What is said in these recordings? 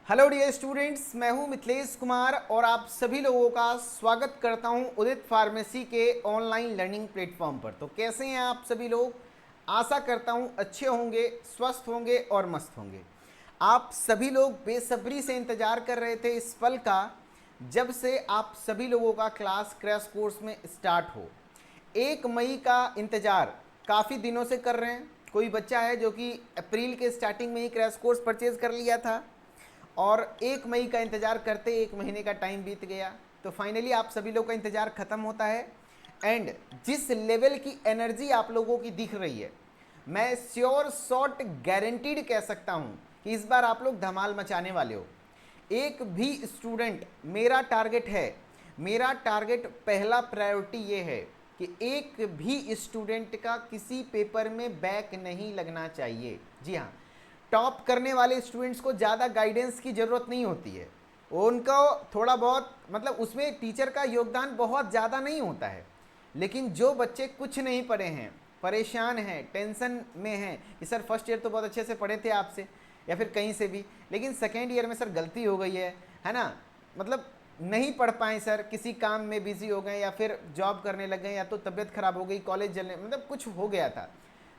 Hello dear students, मैं हूं मिथिलेश कुमार और आप सभी लोगों का स्वागत करता हूं उदित फार्मेसी के ऑनलाइन लर्निंग प्लेटफॉर्म पर। तो कैसे हैं आप सभी लोग? आशा करता हूं अच्छे होंगे, स्वस्थ होंगे और मस्त होंगे। आप सभी लोग बेसब्री से इंतजार कर रहे थे इस पल का जब से आप सभी लोगों का क्लास क्रैश कोर्स में स्टार्ट हो। 1 मई का इंतजार काफ़ी दिनों से कर रहे हैं। कोई बच्चा है जो कि अप्रैल के स्टार्टिंग में ही क्रैश कोर्स परचेज कर लिया था और 1 मई का इंतज़ार करते 1 महीने का टाइम बीत गया। तो फाइनली आप सभी लोग का इंतज़ार ख़त्म होता है। एंड जिस लेवल की एनर्जी आप लोगों की दिख रही है, मैं श्योर शॉट गारंटीड कह सकता हूँ कि इस बार आप लोग धमाल मचाने वाले हो। एक भी स्टूडेंट, मेरा टारगेट पहला प्रायोरिटी ये है कि एक भी स्टूडेंट का किसी पेपर में बैक नहीं लगना चाहिए। जी हाँ, टॉप करने वाले स्टूडेंट्स को ज़्यादा गाइडेंस की ज़रूरत नहीं होती है। उनको थोड़ा बहुत मतलब उसमें टीचर का योगदान बहुत ज़्यादा नहीं होता है। लेकिन जो बच्चे कुछ नहीं पढ़े हैं, परेशान हैं, टेंशन में हैं कि सर फर्स्ट ईयर तो बहुत अच्छे से पढ़े थे आपसे या फिर कहीं से भी, लेकिन सेकेंड ईयर में सर गलती हो गई है ना, मतलब नहीं पढ़ पाए सर, किसी काम में बिजी हो गए या फिर जॉब करने लग गए या तो तबीयत खराब हो गई, कॉलेज जलने मतलब कुछ हो गया था,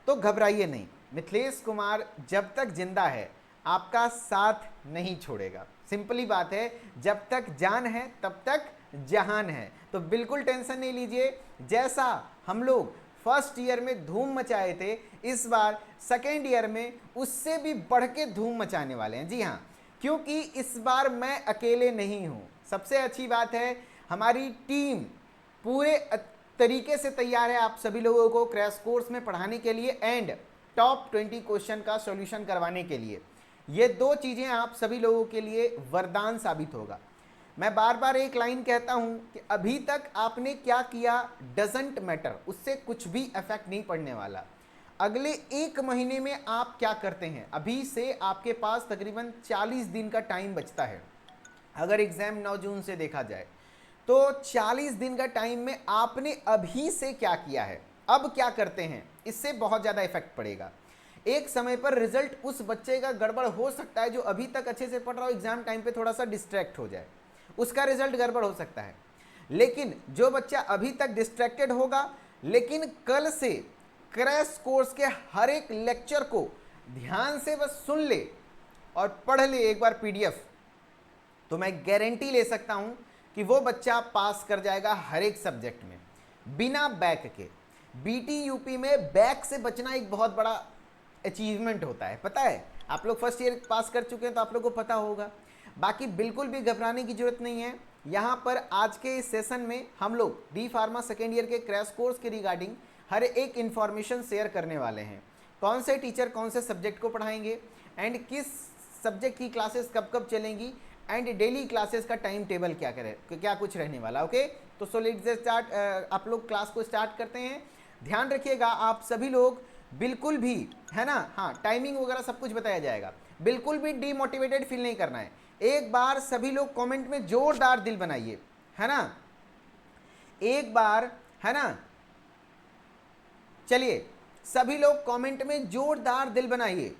तो घबराइए नहीं। मिथिलेश कुमार जब तक जिंदा है आपका साथ नहीं छोड़ेगा। सिंपली बात है, जब तक जान है तब तक जहान है। तो बिल्कुल टेंशन नहीं लीजिए। जैसा हम लोग फर्स्ट ईयर में धूम मचाए थे, इस बार सेकेंड ईयर में उससे भी बढ़ के धूम मचाने वाले हैं। जी हाँ, क्योंकि इस बार मैं अकेले नहीं हूं। सबसे अच्छी बात है, हमारी टीम पूरे तरीके से तैयार है आप सभी लोगों को क्रैश कोर्स में पढ़ाने के लिए एंड टॉप 20 क्वेश्चन का सॉल्यूशन करवाने के लिए। ये दो चीज़ें आप सभी लोगों के लिए वरदान साबित होगा। मैं बार बार एक लाइन कहता हूं कि अभी तक आपने क्या किया डजंट मैटर, उससे कुछ भी इफेक्ट नहीं पड़ने वाला। अगले 1 महीने में आप क्या करते हैं, अभी से आपके पास तकरीबन 40 दिन का टाइम बचता है। अगर एग्जाम 9 जून से देखा जाए तो 40 दिन का टाइम में आपने अभी से क्या किया है, अब क्या करते हैं, इससे बहुत ज़्यादा इफेक्ट पड़ेगा। एक समय पर रिजल्ट उस बच्चे का गड़बड़ हो सकता है जो अभी तक अच्छे से पढ़ रहा हो, एग्जाम टाइम पे थोड़ा सा डिस्ट्रैक्ट हो जाए, उसका रिजल्ट गड़बड़ हो सकता है। लेकिन जो बच्चा अभी तक डिस्ट्रैक्टेड होगा लेकिन कल से क्रैश कोर्स के हर एक लेक्चर को ध्यान से बस सुन ले और पढ़ ले एक बार पीडीएफ, तो मैं गारंटी ले सकता हूं कि वो बच्चा पास कर जाएगा हर एक सब्जेक्ट में बिना बैक के। बीटी यूपी में बैक से बचना एक बहुत बड़ा अचीवमेंट होता है, पता है। आप लोग फर्स्ट ईयर पास कर चुके हैं तो आप लोग को पता होगा। बाकी बिल्कुल भी घबराने की जरूरत नहीं है। यहाँ पर आज के इस सेशन में हम लोग डी फार्मा सेकेंड ईयर के क्रैश कोर्स के रिगार्डिंग हर एक इन्फॉर्मेशन शेयर करने वाले हैं। कौन से टीचर कौन से सब्जेक्ट को पढ़ाएंगे एंड किस सब्जेक्ट की क्लासेस कब कब चलेंगी एंड डेली क्लासेस का टाइम टेबल क्या कुछ रहने वाला। ओके, तो सो लेट्स स्टार्ट। आप लोग क्लास को स्टार्ट करते हैं। ध्यान रखिएगा आप सभी लोग, बिल्कुल भी, है ना, हाँ टाइमिंग वगैरह सब कुछ बताया जाएगा। बिल्कुल भी डीमोटिवेटेड फील नहीं करना है। एक बार सभी लोग कमेंट में जोरदार दिल बनाइए, है ना, एक बार, है ना। चलिए सभी लोग कमेंट में जोरदार दिल बनाइए।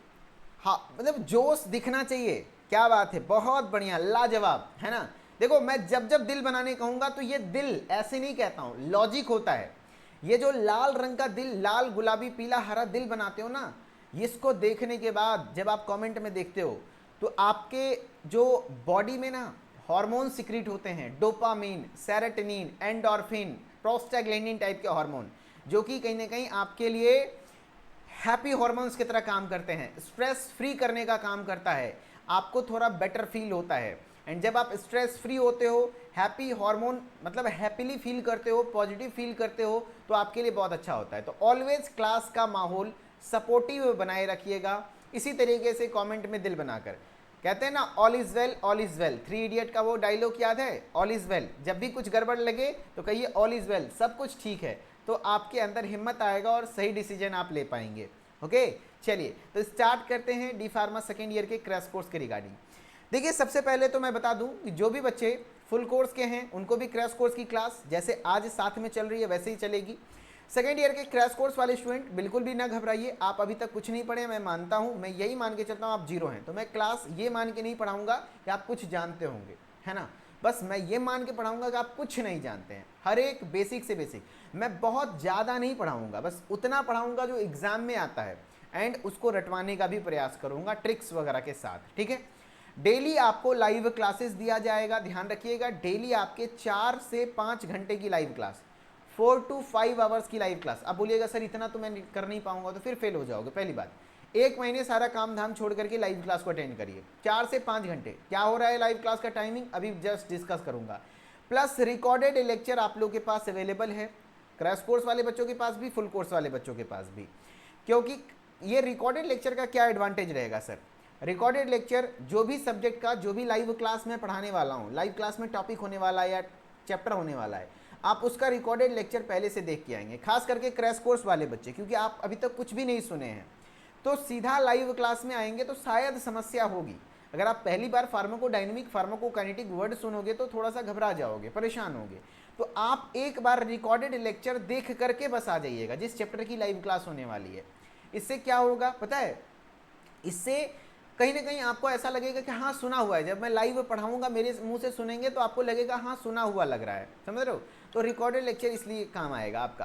हाँ मतलब जोश दिखना चाहिए। क्या बात है, बहुत बढ़िया, लाजवाब, है ना। देखो मैं जब जब दिल बनाने कहूंगा तो ये दिल ऐसे नहीं कहता हूं, लॉजिक होता है। ये जो लाल रंग का दिल, लाल गुलाबी पीला हरा दिल बनाते हो ना, इसको देखने के बाद जब आप कमेंट में देखते हो तो आपके जो बॉडी में ना हार्मोन सिक्रीट होते हैं, dopamine, serotonin, endorphin, prostaglandin type के हार्मोन, जो कि कहीं ना कहीं आपके लिए हैप्पी हार्मोन्स की तरह काम करते हैं, स्ट्रेस फ्री करने का काम करता है, आपको थोड़ा बेटर फील होता है। एंड जब आप स्ट्रेस फ्री होते हो, हैप्पी हार्मोन मतलब हैप्पीली फील करते हो, पॉजिटिव फील करते हो, तो आपके लिए बहुत अच्छा होता है। तो ऑलवेज क्लास का माहौल सपोर्टिव बनाए रखिएगा, इसी तरीके से कमेंट में दिल बनाकर। कहते हैं ना all is well, all is well, 3 idiot का वो डायलॉग याद है, ऑल इज वेल। जब भी कुछ गड़बड़ लगे तो कहिए ऑल इज वेल, सब कुछ ठीक है, तो आपके अंदर हिम्मत आएगा और सही डिसीजन आप ले पाएंगे। ओके, चलिए तो स्टार्ट करते हैं डी फार्मा सेकेंड ईयर के क्रैश कोर्स के रिगार्डिंग। देखिए सबसे पहले तो मैं बता दूं कि जो भी बच्चे फुल कोर्स के हैं उनको भी क्रैश कोर्स की क्लास जैसे आज साथ में चल रही है वैसे ही चलेगी। सेकेंड ईयर के क्रैश कोर्स वाले स्टूडेंट बिल्कुल भी ना घबराइए, आप अभी तक कुछ नहीं पढ़े, मैं मानता हूँ, मैं यही मान के चलता हूँ आप जीरो हैं, तो मैं क्लास ये मान के नहीं पढ़ाऊंगा कि आप कुछ जानते होंगे, है ना, बस मैं ये मान के पढ़ाऊंगा कि आप कुछ नहीं जानते हैं। हर एक बेसिक से बेसिक मैं बहुत ज़्यादा नहीं पढ़ाऊंगा, बस उतना पढ़ाऊंगा जो एग्जाम में आता है, एंड उसको रटवाने का भी प्रयास करूंगा ट्रिक्स वगैरह के साथ, ठीक है। डेली आपको लाइव क्लासेस दिया जाएगा, ध्यान रखिएगा, डेली आपके 4 से 5 घंटे की लाइव क्लास, 4 to 5 आवर्स की लाइव क्लास। अब बोलिएगा सर इतना तो मैं कर नहीं पाऊंगा, तो फिर फेल हो जाओगे। पहली बात, एक महीने सारा काम धाम छोड़ करके लाइव क्लास को अटेंड करिए, 4 से 5 घंटे। क्या हो रहा है लाइव क्लास का टाइमिंग अभी जस्ट डिस्कस करूंगा। प्लस रिकॉर्डेड लेक्चर आप लोग के पास अवेलेबल है, क्रैश कोर्स वाले बच्चों के पास भी, फुल कोर्स वाले बच्चों के पास भी। क्योंकि ये रिकॉर्डेड लेक्चर का क्या एडवांटेज रहेगा सर, रिकॉर्डेड लेक्चर जो भी सब्जेक्ट का जो भी लाइव क्लास में पढ़ाने वाला हूँ, लाइव क्लास में टॉपिक होने वाला है या चैप्टर होने वाला है, आप उसका रिकॉर्डेड लेक्चर पहले से देख के आएंगे। खास करके क्रैश कोर्स वाले बच्चे, क्योंकि आप अभी तक कुछ भी नहीं सुने हैं, तो सीधा लाइव क्लास में आएंगे तो शायद समस्या होगी। अगर आप पहली बार फार्माकोडायनेमिक फार्माकोकाइनेटिक वर्ड सुनोगे तो थोड़ा सा घबरा जाओगे, परेशान होगे। तो आप एक बार रिकॉर्डेड लेक्चर देख करके बस आ जाइएगा जिस चैप्टर की लाइव क्लास होने वाली है। इससे क्या होगा पता है, इससे कहीं ना कहीं आपको ऐसा लगेगा कि हाँ सुना हुआ है। जब मैं लाइव पढ़ाऊंगा मेरे मुंह से सुनेंगे तो आपको लगेगा हाँ सुना हुआ लग रहा है, समझ रहे हो। तो रिकॉर्डेड लेक्चर इसलिए काम आएगा आपका।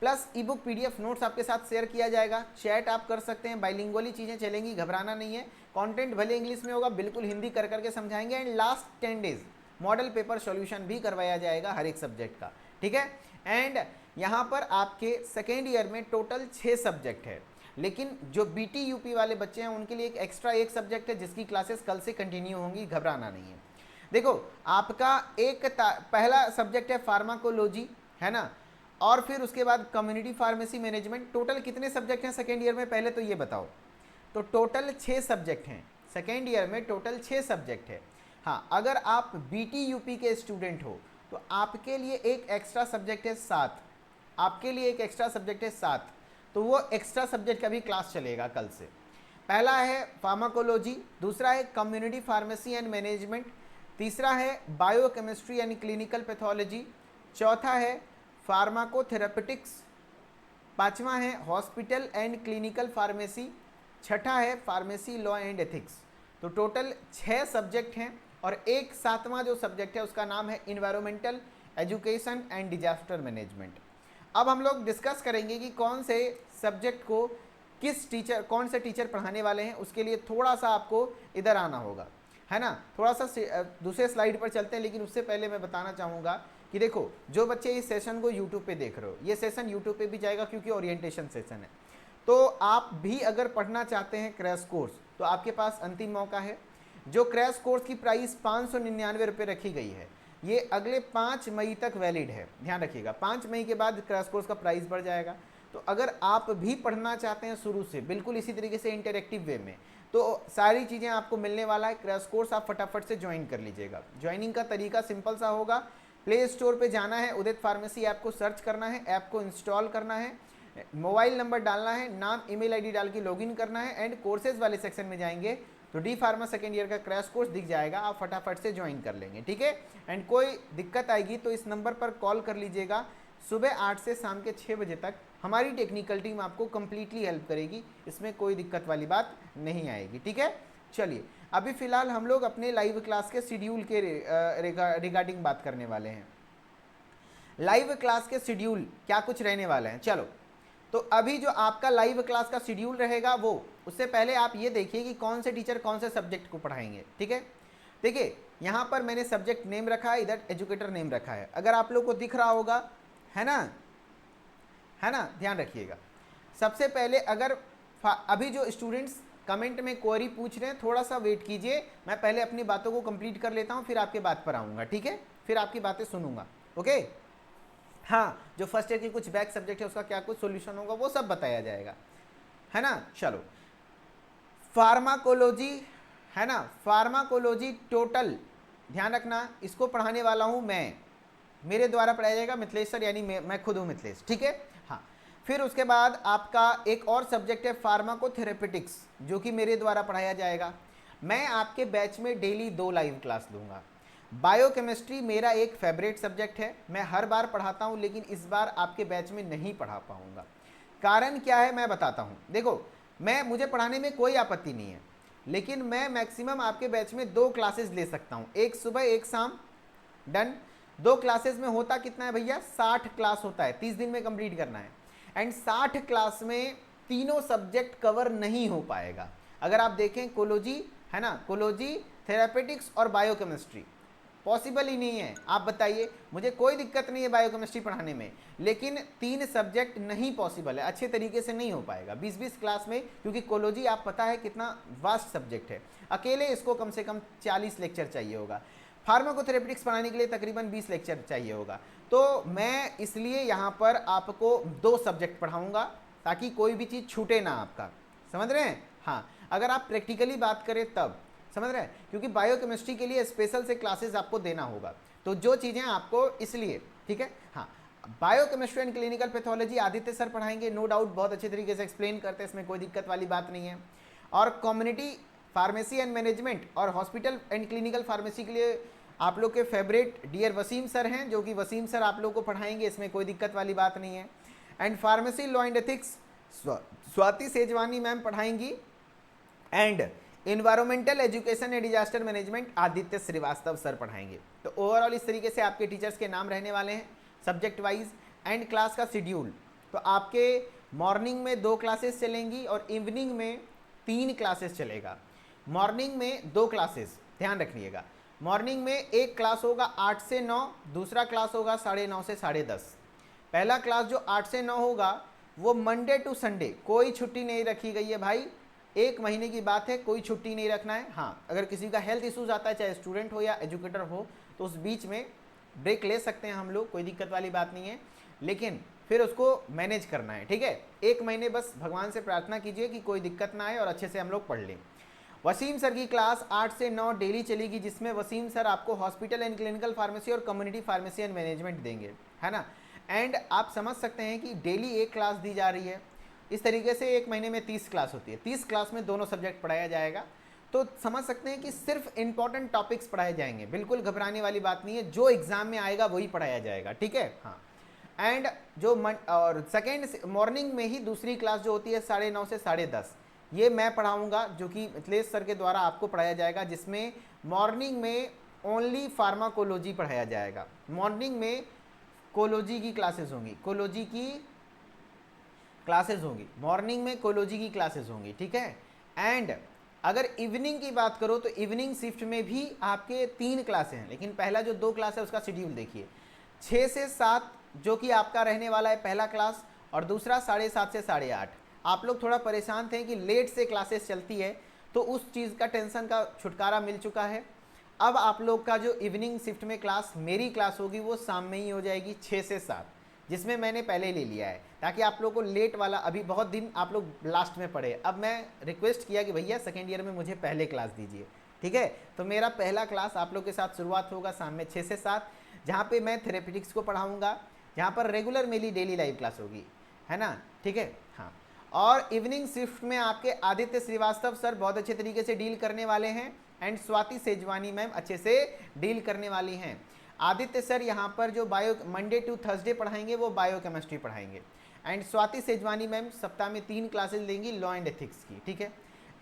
प्लस ई बुक पीडीएफ नोट्स आपके साथ शेयर किया जाएगा, चैट आप कर सकते हैं, बाइलिंगुअली चीज़ें चलेंगी, घबराना नहीं है। कंटेंट भले इंग्लिश में होगा, बिल्कुल हिंदी कर करके समझाएंगे। And last 10 days model paper solution भी करवाया जाएगा हर एक सब्जेक्ट का, ठीक है। एंड यहाँ पर आपके सेकेंड ईयर में टोटल 6 सब्जेक्ट है, लेकिन जो बीटी यूपी वाले बच्चे हैं उनके लिए एक एक्स्ट्रा एक सब्जेक्ट है जिसकी क्लासेस कल से कंटिन्यू होंगी, घबराना नहीं है। देखो आपका पहला सब्जेक्ट है फार्माकोलॉजी, है ना, और फिर उसके बाद कम्युनिटी फार्मेसी मैनेजमेंट। टोटल कितने सब्जेक्ट हैं सेकेंड ईयर में पहले तो ये बताओ। तो टोटल 6 सब्जेक्ट हैं सेकेंड ईयर में, टोटल 6 सब्जेक्ट है। हाँ, अगर आप बीटी यूपी के स्टूडेंट हो तो आपके लिए एक एक्स्ट्रा सब्जेक्ट है 7, आपके लिए एक एक्स्ट्रा सब्जेक्ट है 7, तो वो एक्स्ट्रा सब्जेक्ट का भी क्लास चलेगा कल से। पहला है फार्माकोलॉजी, दूसरा है कम्युनिटी फार्मेसी एंड मैनेजमेंट, तीसरा है बायोकेमिस्ट्री एंड क्लिनिकल पैथोलॉजी, चौथा है फार्माकोथेरेपेटिक्स, पांचवा है हॉस्पिटल एंड क्लिनिकल फार्मेसी, छठा है फार्मेसी लॉ एंड एथिक्स। तो टोटल 6 सब्जेक्ट हैं और एक 7वां जो सब्जेक्ट है उसका नाम है environmental education and disaster management. अब हम लोग डिस्कस करेंगे कि कौन से सब्जेक्ट को कौन से टीचर पढ़ाने वाले हैं। उसके लिए थोड़ा सा आपको इधर आना होगा, है ना। थोड़ा सा दूसरे स्लाइड पर चलते हैं, लेकिन उससे पहले मैं बताना चाहूँगा कि देखो जो बच्चे इस सेशन को यूट्यूब पे देख रहे हो, ये सेशन यूट्यूब पे भी जाएगा क्योंकि ओरिएंटेशन सेशन है। तो आप भी अगर पढ़ना चाहते हैं क्रैश कोर्स तो आपके पास अंतिम मौका है। जो क्रैश कोर्स की प्राइस 599 रुपये रखी गई है, ये अगले 5 मई तक वैलिड है, ध्यान रखिएगा। 5 मई के बाद क्रैश कोर्स का प्राइस बढ़ जाएगा। तो अगर आप भी पढ़ना चाहते हैं शुरू से बिल्कुल इसी तरीके से इंटरेक्टिव वे में, तो सारी चीज़ें आपको मिलने वाला है। क्रैश कोर्स आप फटाफट से ज्वाइन कर लीजिएगा। ज्वाइनिंग का तरीका सिंपल सा होगा, प्ले स्टोर पे जाना है, उदित फार्मेसी ऐप को सर्च करना है, ऐप को इंस्टॉल करना है, मोबाइल नंबर डालना है, नाम ईमेल आईडी डाल के लॉगिन करना है, एंड कोर्सेज वाले सेक्शन में जाएंगे तो डी फार्मा सेकेंड ईयर का क्रैश कोर्स दिख जाएगा, आप फटाफट से ज्वाइन कर लेंगे, ठीक है। एंड कोई दिक्कत आएगी तो इस नंबर पर कॉल कर लीजिएगा। सुबह 8 से शाम के 6 बजे तक हमारी टेक्निकल टीम आपको कंप्लीटली हेल्प करेगी, इसमें कोई दिक्कत वाली बात नहीं आएगी, ठीक है। चलिए अभी फ़िलहाल हम लोग अपने लाइव क्लास के शेड्यूल के रिगार्डिंग बात करने वाले हैं। लाइव क्लास के शेड्यूल क्या कुछ रहने वाले हैं, चलो। तो अभी जो आपका लाइव क्लास का शेड्यूल रहेगा वो, उससे पहले आप ये देखिए कि कौन से टीचर कौन से सब्जेक्ट को पढ़ाएंगे, ठीक है। देखिए यहाँ पर मैंने सब्जेक्ट नेम रखा है, इधर एजुकेटर नेम रखा है, अगर आप लोग को दिख रहा होगा, है ना, है ना, ध्यान रखिएगा। सबसे पहले अगर अभी जो स्टूडेंट्स कमेंट में क्वेरी पूछ रहे हैं थोड़ा सा वेट कीजिए, मैं पहले अपनी बातों को कंप्लीट कर लेता हूँ, फिर आपके बात पर आऊँगा, ठीक है, फिर आपकी बातें सुनूंगा, ओके। हाँ, जो फर्स्ट ईयर की कुछ बैक सब्जेक्ट है उसका क्या कुछ सॉल्यूशन होगा वो सब बताया जाएगा, है ना। चलो फार्माकोलॉजी, है ना, फार्माकोलॉजी टोटल ध्यान रखना, इसको पढ़ाने वाला हूँ मैं, मेरे द्वारा पढ़ाया जाएगा, मिथिलेश सर, यानी मैं खुद हूँ मिथिलेश, ठीक है। हाँ, फिर उसके बाद आपका एक और सब्जेक्ट है फार्माकोथेरेपेटिक्स, जो कि मेरे द्वारा पढ़ाया जाएगा। मैं आपके बैच में डेली 2 लाइव क्लास लूँगा। बायोकेमिस्ट्री मेरा एक फेवरेट सब्जेक्ट है, मैं हर बार पढ़ाता हूँ, लेकिन इस बार आपके बैच में नहीं पढ़ा पाऊँगा। कारण क्या है मैं बताता हूँ। देखो, मुझे पढ़ाने में कोई आपत्ति नहीं है, लेकिन मैं मैक्सिमम आपके बैच में 2 क्लासेस ले सकता हूँ, एक सुबह एक शाम, डन। 2 क्लासेस में होता कितना है भैया, 60 क्लास होता है, 30 दिन में कंप्लीट करना है। एंड 60 क्लास में तीनों सब्जेक्ट कवर नहीं हो पाएगा। अगर आप देखें कोलोजी है ना, कोलोजी, थेरापेटिक्स और बायोकेमिस्ट्री पॉसिबल ही नहीं है। आप बताइए, मुझे कोई दिक्कत नहीं है बायोकेमिस्ट्री पढ़ाने में, लेकिन 3 सब्जेक्ट नहीं पॉसिबल है, अच्छे तरीके से नहीं हो पाएगा 20-20 क्लास में, क्योंकि कोलोजी आप पता है कितना वास्ट सब्जेक्ट है, अकेले इसको कम से कम 40 लेक्चर चाहिए होगा। फार्माकोथेरेपेटिक्स पढ़ाने के लिए तकरीबन 20 लेक्चर चाहिए होगा। तो मैं इसलिए यहाँ पर आपको 2 सब्जेक्ट पढ़ाऊँगा, ताकि कोई भी चीज़ छूटे ना आपका, समझ रहे हैं। हाँ, अगर आप प्रैक्टिकली बात करें तब, समझ रहे हैं, क्योंकि बायोकेमिस्ट्री के लिए स्पेशल से क्लासेस आपको देना होगा, तो जो चीज़ें आपको इसलिए, ठीक है। हाँ, biochemistry and clinical pathology Aditya sir पढ़ाएंगे, नो डाउट, बहुत अच्छे तरीके से एक्सप्लेन करते हैं, इसमें कोई दिक्कत वाली बात नहीं है। और कम्युनिटी फार्मेसी एंड मैनेजमेंट और हॉस्पिटल एंड क्लिनिकल फार्मेसी के लिए आप लोग के फेवरेट डियर वसीम सर हैं, जो कि वसीम सर आप लोग को पढ़ाएंगे, इसमें कोई दिक्कत वाली बात नहीं है। And pharmacy law and ethics Swati Sejwani ma'am पढ़ाएंगी। And environmental education and disaster management Aditya Shrivastava sir पढ़ाएंगे। तो ओवरऑल इस तरीके से आपके टीचर्स के नाम रहने वाले हैं सब्जेक्ट वाइज। एंड क्लास का शेड्यूल, तो आपके मॉर्निंग में 2 क्लासेस चलेंगी और इवनिंग में 3 क्लासेस चलेगा। मॉर्निंग में 2 क्लासेस, ध्यान रखिएगा, मॉर्निंग में एक क्लास होगा 8 से 9, दूसरा क्लास होगा 9:30 से 10:30। पहला क्लास जो 8 से 9 होगा वो मंडे टू संडे, कोई छुट्टी नहीं रखी गई है भाई, 1 महीने की बात है, कोई छुट्टी नहीं रखना है। हाँ, अगर किसी का हेल्थ इश्यूज आता है, चाहे स्टूडेंट हो या एजुकेटर हो, तो उस बीच में ब्रेक ले सकते हैं हम लोग, कोई दिक्कत वाली बात नहीं है, लेकिन फिर उसको मैनेज करना है, ठीक है। 1 महीने बस भगवान से प्रार्थना कीजिए कि कोई दिक्कत ना आए और अच्छे से हम लोग पढ़ लें। वसीम सर की क्लास 8 से 9 डेली चलेगी, जिसमें वसीम सर आपको हॉस्पिटल एंड क्लिनिकल फार्मेसी और कम्युनिटी फार्मेसी एंड मैनेजमेंट देंगे, है ना। एंड आप समझ सकते हैं कि डेली 1 क्लास दी जा रही है, इस तरीके से 1 महीने में 30 क्लास होती है, 30 क्लास में दोनों सब्जेक्ट पढ़ाया जाएगा। तो समझ सकते हैं कि सिर्फ इंपॉर्टेंट टॉपिक्स पढ़ाए जाएंगे, बिल्कुल घबराने वाली बात नहीं है, जो एग्जाम में आएगा वही पढ़ाया जाएगा, ठीक है। हाँ, एंड जो और सेकेंड मॉर्निंग में ही दूसरी क्लास जो होती है 9:30 से 10:30, ये मैं पढ़ाऊँगा, जो कि मिथिलेश सर के द्वारा आपको पढ़ाया जाएगा, जिसमें मॉर्निंग में ओनली फार्माकोलॉजी पढ़ाया जाएगा। मॉर्निंग में कोलॉजी की क्लासेस होंगी, कोलॉजी की क्लासेस होंगी, मॉर्निंग में कोलॉजी की क्लासेस होंगी, ठीक है। एंड अगर इवनिंग की बात करो तो इवनिंग शिफ्ट में भी आपके 3 क्लासें हैं, लेकिन पहला जो 2 क्लास है उसका शेड्यूल देखिए, 6 से 7 जो कि आपका रहने वाला है पहला क्लास, और दूसरा 7:30 से 8:30। आप लोग थोड़ा परेशान थे कि लेट से क्लासेस चलती है, तो उस चीज़ का टेंशन का छुटकारा मिल चुका है। अब आप लोग का जो इवनिंग शिफ्ट में क्लास, मेरी क्लास होगी, वो शाम में ही हो जाएगी 6 से 7, जिसमें मैंने पहले ले लिया है, ताकि आप लोग को लेट वाला, अभी बहुत दिन आप लोग लास्ट में पढ़े, अब मैं रिक्वेस्ट किया कि भैया सेकेंड ईयर में मुझे पहले क्लास दीजिए, ठीक है। तो मेरा पहला क्लास आप लोग के साथ शुरुआत होगा शाम में 6 से 7, जहाँ पे मैं थेरेपेटिक्स को पढ़ाऊँगा, जहाँ पर रेगुलर मेरी डेली लाइव क्लास होगी, है ना, ठीक है। हाँ, और इवनिंग शिफ्ट में आपके आदित्य श्रीवास्तव सर बहुत अच्छे तरीके से डील करने वाले हैं, एंड स्वाति सेजवानी मैम अच्छे से डील करने वाली हैं। आदित्य सर यहाँ पर जो मंडे टू थर्सडे पढ़ाएंगे वो बायोकेमिस्ट्री पढ़ाएंगे, एंड स्वाति सेजवानी मैम सप्ताह में 3 क्लासेस लेंगी लॉ एंड एथिक्स की, ठीक है।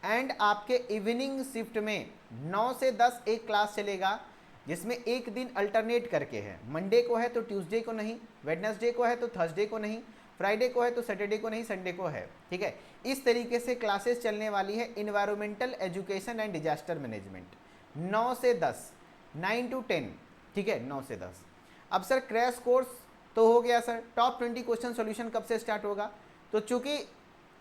एंड आपके इवनिंग शिफ्ट में 9 से 10 एक क्लास चलेगा, जिसमें एक दिन अल्टरनेट करके है, मंडे को है तो ट्यूसडे को नहीं, वेडनेसडे को है तो थर्सडे को नहीं, फ्राइडे को है तो सैटरडे को नहीं, संडे को है, ठीक है। इस तरीके से क्लासेस चलने वाली है environmental education and disaster management, 9 से 10, 9 to 10, ठीक है, 9 से 10। अब सर क्रैश कोर्स तो हो गया सर, टॉप 20 क्वेश्चन सॉल्यूशन कब से स्टार्ट होगा? तो चूंकि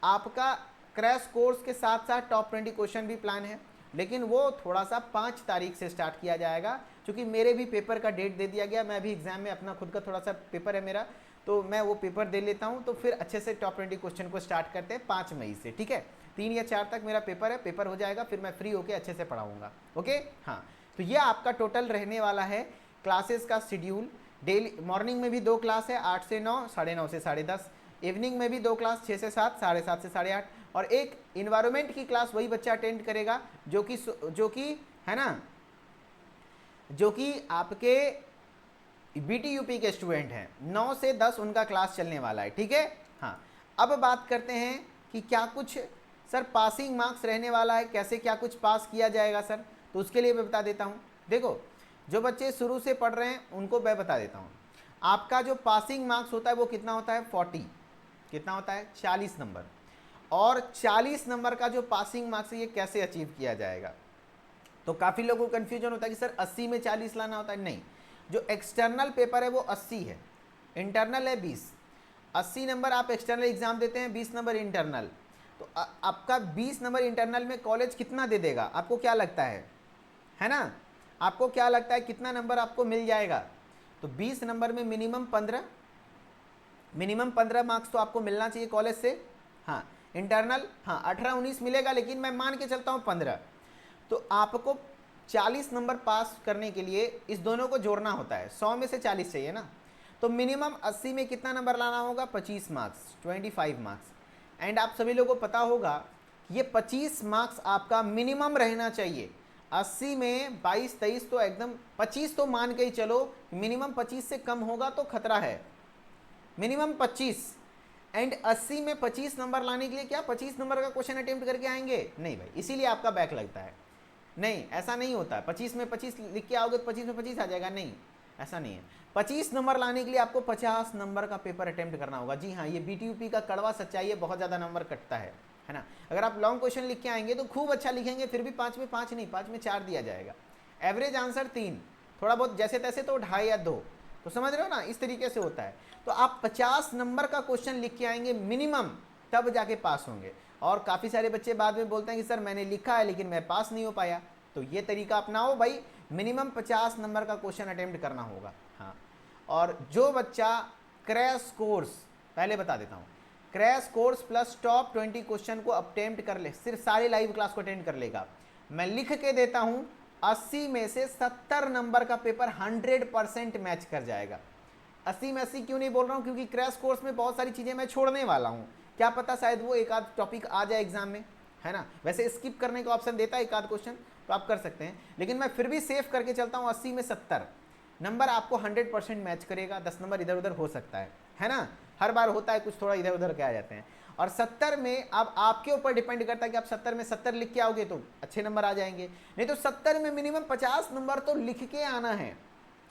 आपका क्रैश कोर्स के साथ साथ टॉप 20 क्वेश्चन भी प्लान है, लेकिन वो थोड़ा सा 5 तारीख से स्टार्ट किया जाएगा, क्योंकि मेरे भी पेपर का डेट दे दिया गया, मैं भी एग्जाम में अपना खुद का थोड़ा सा पेपर है मेरा, तो मैं वो पेपर दे लेता हूँ, तो फिर अच्छे से टॉप 20 क्वेश्चन को स्टार्ट करते हैं 5 मई से, ठीक है। 3 या 4 तक मेरा पेपर है, पेपर हो जाएगा, फिर मैं फ्री होकर अच्छे से पढ़ाऊँगा, ओके। हाँ, तो ये आपका टोटल रहने वाला है क्लासेस का शेड्यूल। डेली मॉर्निंग में भी 2 क्लास है 8 से 9, 9:30 से 10:30, इवनिंग में भी 2 क्लास 6 से 7, 7:30 से 8:30, और एक इन्वायरमेंट की क्लास वही बच्चा अटेंड करेगा जो कि है ना, जो कि आपके बीटी यूपी के स्टूडेंट हैं। 9 से 10 उनका क्लास चलने वाला है, ठीक है। हाँ, अब बात करते हैं कि क्या कुछ सर पासिंग मार्क्स रहने वाला है, कैसे क्या कुछ पास किया जाएगा सर, तो उसके लिए मैं बता देता हूँ। देखो, जो बच्चे शुरू से पढ़ रहे हैं उनको मैं बता देता हूँ। आपका जो पासिंग मार्क्स होता है वो कितना होता है, 40, कितना होता है, 40 नंबर। और 40 नंबर का जो पासिंग मार्क्स है ये कैसे अचीव किया जाएगा, तो काफ़ी लोगों को कन्फ्यूजन होता है कि सर 80 में 40 लाना होता है। नहीं, जो एक्सटर्नल पेपर है वो 80 है, इंटरनल है 20। 80 नंबर आप एक्सटर्नल एग्जाम देते हैं, 20 नंबर इंटरनल। तो आपका 20 नंबर इंटरनल में कॉलेज कितना दे देगा, आपको क्या लगता है ना, आपको क्या लगता है कितना नंबर आपको मिल जाएगा। तो 20 नंबर में मिनिमम 15 मार्क्स तो आपको मिलना चाहिए कॉलेज से। हाँ, इंटरनल हाँ 18-19 मिलेगा, लेकिन मैं मान के चलता हूँ 15। तो आपको 40 नंबर पास करने के लिए इस दोनों को जोड़ना होता है, 100 में से 40 चाहिए ना। तो मिनिमम 80 में कितना नंबर लाना होगा, 25 मार्क्स, 25 मार्क्स। एंड आप सभी लोगों को पता होगा ये 25 मार्क्स आपका मिनिमम रहना चाहिए। 80 में 22-23 तो एकदम 25 तो मान के ही चलो, मिनिमम 25 से कम होगा तो खतरा है, मिनिमम 25। एंड 80 में 25 नंबर लाने के लिए क्या 25 नंबर का क्वेश्चन अटेम्प्ट करके आएंगे, नहीं भाई, इसीलिए आपका बैक लगता है। नहीं, ऐसा नहीं होता है, 25 में 25 लिख के आओगे तो 25 में 25 आ जाएगा, नहीं, ऐसा नहीं है। 25 नंबर लाने के लिए आपको 50 नंबर का पेपर अटेम्प्ट करना होगा। जी हाँ, ये बीटीयूपी का कड़वा सच्चाई है, बहुत ज़्यादा नंबर कटता है ना। अगर आप लॉन्ग क्वेश्चन लिख के आएंगे तो खूब अच्छा लिखेंगे, फिर भी 5 में 5 नहीं, 5 में 4 दिया जाएगा। एवरेज आंसर 3, थोड़ा बहुत जैसे तैसे तो 2.5 या 2, तो समझ रहे हो ना, इस तरीके से होता है। तो आप 50 नंबर का क्वेश्चन लिख के आएंगे मिनिमम, तब जाके पास होंगे। और काफ़ी सारे बच्चे बाद में बोलते हैं कि सर मैंने लिखा है लेकिन मैं पास नहीं हो पाया। तो ये तरीका अपनाओ भाई, मिनिमम 50 नंबर का क्वेश्चन अटेम्प्ट करना होगा। हाँ, और जो बच्चा क्रैश कोर्स, पहले बता देता हूँ, crash course plus top 20 question को अटेम्प्ट कर ले, सिर्फ सारे लाइव क्लास को अटेंड कर लेगा, मैं लिख के देता हूँ 80 में से 70 नंबर का पेपर 100% मैच कर जाएगा। 80 में 80 क्यों नहीं बोल रहा हूँ, क्योंकि क्रैश कोर्स में बहुत सारी चीज़ें मैं छोड़ने वाला हूँ, क्या पता शायद वो एक आध टॉपिक आ जाए एग्जाम में, है ना। वैसे स्किप करने का ऑप्शन देता है एक आध क्वेश्चन, तो आप कर सकते हैं, लेकिन मैं फिर भी सेव करके चलता हूँ। 80 में 70 नंबर आपको 100% मैच करेगा, 10 नंबर इधर उधर हो सकता है ना, हर बार होता है, कुछ थोड़ा इधर उधर के आ जाते हैं। और 70 में अब आपके ऊपर डिपेंड करता है कि आप 70 में 70 लिख के आओगे तो अच्छे नंबर आ जाएंगे, नहीं तो 70 में मिनिमम 50 नंबर तो लिख के आना है,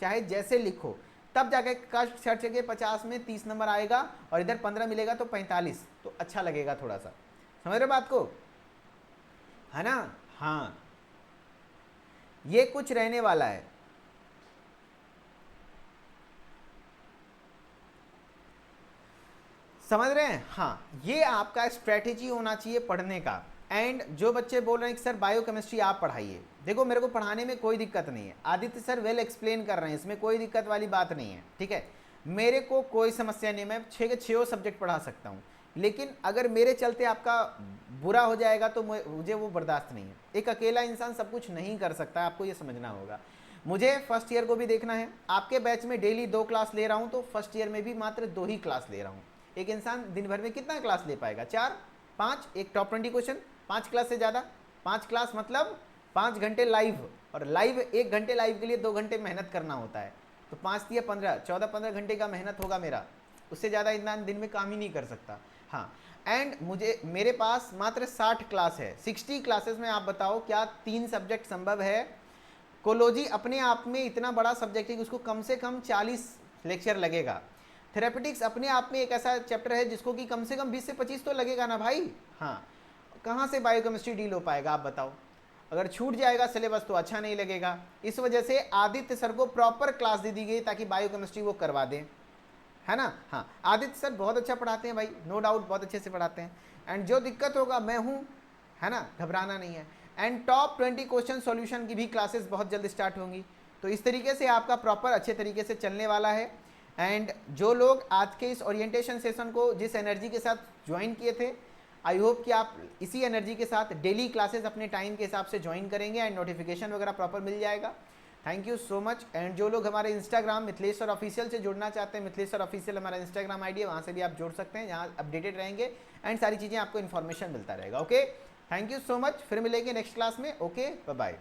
चाहे जैसे लिखो, तब जाके कष्ट सर्च के 50 में 30 नंबर आएगा, और इधर 15 मिलेगा तो 45, तो अच्छा लगेगा थोड़ा सा, समझ रहे बात को, है ना। हाँ, ये कुछ रहने वाला है। समझ रहे हैं, हाँ, ये आपका स्ट्रेटेजी होना चाहिए पढ़ने का। एंड जो बच्चे बोल रहे हैं कि सर बायोकेमिस्ट्री आप पढ़ाइए, देखो मेरे को पढ़ाने में कोई दिक्कत नहीं है, आदित्य सर वेल एक्सप्लेन कर रहे हैं, इसमें कोई दिक्कत वाली बात नहीं है, ठीक है, मेरे को कोई समस्या नहीं, मैं 6 के 6 सब्जेक्ट पढ़ा सकता हूँ। लेकिन अगर मेरे चलते आपका बुरा हो जाएगा तो मुझे वो बर्दाश्त नहीं है। एक अकेला इंसान सब कुछ नहीं कर सकता, आपको ये समझना होगा। मुझे फर्स्ट ईयर को भी देखना है, आपके बैच में डेली 2 क्लास ले रहा हूँ, तो फर्स्ट ईयर में भी मात्र 2 ही क्लास ले रहा हूँ। एक इंसान दिन भर में कितना क्लास ले पाएगा, 4, 5, एक टॉप 20 क्वेश्चन, 5 क्लास से ज़्यादा, 5 क्लास मतलब 5 घंटे लाइव, और लाइव 1 घंटे लाइव के लिए 2 घंटे मेहनत करना होता है, तो 5 या 15, 14-15 घंटे का मेहनत होगा मेरा, उससे ज़्यादा इंसान दिन में काम ही नहीं कर सकता। हाँ, एंड मेरे पास मात्र 60 क्लास है, 60 क्लासेस में आप बताओ क्या 3 सब्जेक्ट संभव है। कोलोजी अपने आप में इतना बड़ा सब्जेक्ट है कि उसको कम से कम 40 लेक्चर लगेगा। थेरेपेटिक्स अपने आप में एक ऐसा चैप्टर है जिसको कि कम से कम 20 से 25 तो लगेगा ना भाई। हाँ, कहाँ से बायोकेमिस्ट्री डील हो पाएगा आप बताओ, अगर छूट जाएगा सिलेबस तो अच्छा नहीं लगेगा। इस वजह से आदित्य सर को प्रॉपर क्लास दे दी गई ताकि बायोकेमिस्ट्री वो करवा दें, है ना। हाँ, आदित्य सर बहुत अच्छा पढ़ाते हैं भाई, नो डाउट बहुत अच्छे से पढ़ाते हैं। एंड जो दिक्कत होगा मैं हूँ, है ना, घबराना नहीं है। एंड टॉप 20 क्वेश्चन सॉल्यूशन की भी क्लासेस बहुत जल्द स्टार्ट होंगी, तो इस तरीके से आपका प्रॉपर अच्छे तरीके से चलने वाला है। एंड जो लोग आज के इस ओरिएंटेशन सेशन को जिस एनर्जी के साथ ज्वाइन किए थे, आई होप कि आप इसी एनर्जी के साथ डेली क्लासेस अपने टाइम के हिसाब से ज्वाइन करेंगे एंड नोटिफिकेशन वगैरह प्रॉपर मिल जाएगा। Thank you so much. And जो लोग हमारे इंस्टाग्राम मिथिलेश्वर ऑफिशियल से जुड़ना चाहते हैं, मिथिलेश्वर ऑफिशियल हमारा इंस्टाग्राम आईडी है, वहाँ से भी आप जुड़ सकते हैं, जहाँ अपडेटेड रहेंगे एंड सारी चीज़ें आपको इन्फॉर्मेशन मिलता रहेगा। Okay, thank you so much, फिर मिलेंगे नेक्स्ट क्लास में। Okay, bye bye.